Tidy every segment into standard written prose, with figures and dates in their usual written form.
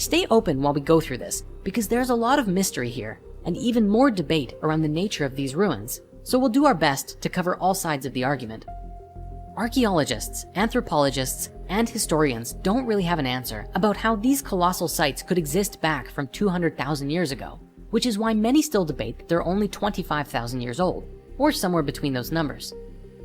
Stay open while we go through this, because there's a lot of mystery here and even more debate around the nature of these ruins, so we'll do our best to cover all sides of the argument. Archaeologists, anthropologists, and historians don't really have an answer about how these colossal sites could exist back from 200,000 years ago, which is why many still debate that they're only 25,000 years old, or somewhere between those numbers.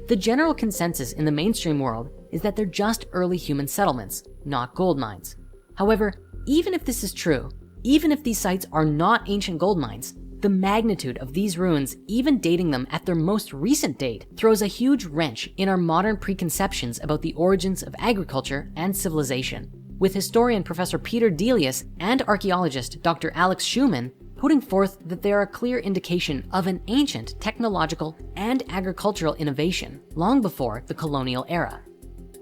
The general consensus in the mainstream world is that they're just early human settlements, not gold mines. However, even if this is true, even if these sites are not ancient gold mines, the magnitude of these ruins, even dating them at their most recent date, throws a huge wrench in our modern preconceptions about the origins of agriculture and civilization, with historian Professor Peter Delius and archaeologist Dr. Alex Schumann putting forth that they are a clear indication of an ancient technological and agricultural innovation long before the colonial era.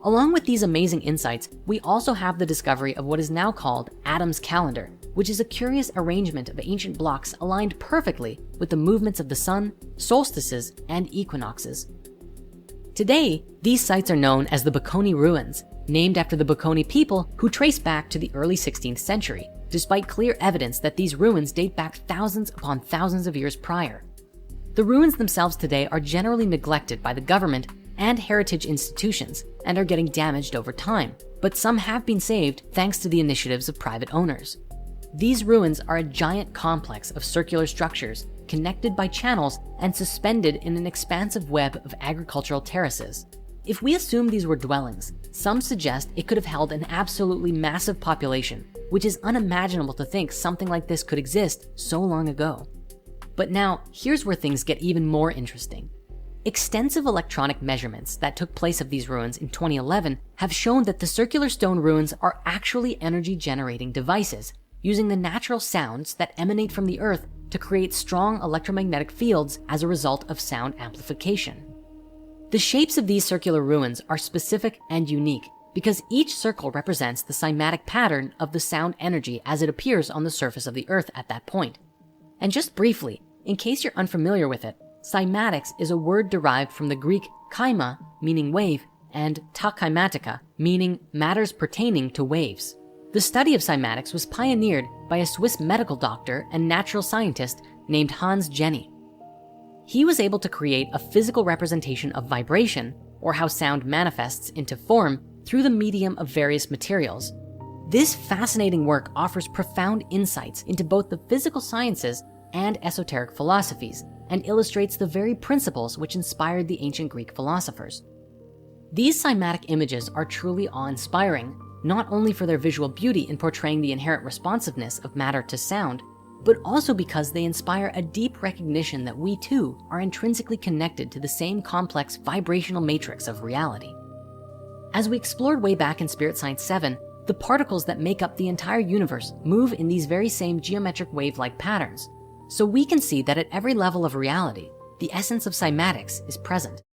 Along with these amazing insights, we also have the discovery of what is now called Adam's calendar, which is a curious arrangement of ancient blocks aligned perfectly with the movements of the sun, solstices, and equinoxes. Today, these sites are known as the Bocconi ruins, named after the Bocconi people who trace back to the early 16th century, despite clear evidence that these ruins date back thousands upon thousands of years prior. The ruins themselves today are generally neglected by the government and heritage institutions and are getting damaged over time, but some have been saved thanks to the initiatives of private owners. These ruins are a giant complex of circular structures connected by channels and suspended in an expansive web of agricultural terraces. If we assume these were dwellings, some suggest it could have held an absolutely massive population, which is unimaginable to think something like this could exist so long ago. But now, here's where things get even more interesting. Extensive electronic measurements that took place of these ruins in 2011 have shown that the circular stone ruins are actually energy-generating devices, using the natural sounds that emanate from the earth to create strong electromagnetic fields as a result of sound amplification. The shapes of these circular ruins are specific and unique because each circle represents the cymatic pattern of the sound energy as it appears on the surface of the earth at that point. And just briefly, in case you're unfamiliar with it, cymatics is a word derived from the Greek chyma, meaning wave, and ta chymatica, meaning matters pertaining to waves. The study of cymatics was pioneered by a Swiss medical doctor and natural scientist named Hans Jenny. He was able to create a physical representation of vibration, or how sound manifests into form, through the medium of various materials. This fascinating work offers profound insights into both the physical sciences and esoteric philosophies, and illustrates the very principles which inspired the ancient Greek philosophers. These cymatic images are truly awe-inspiring, not only for their visual beauty in portraying the inherent responsiveness of matter to sound, but also because they inspire a deep recognition that we too are intrinsically connected to the same complex vibrational matrix of reality. As we explored way back in Spirit Science 7, the particles that make up the entire universe move in these very same geometric wave-like patterns. So we can see that at every level of reality, the essence of cymatics is present.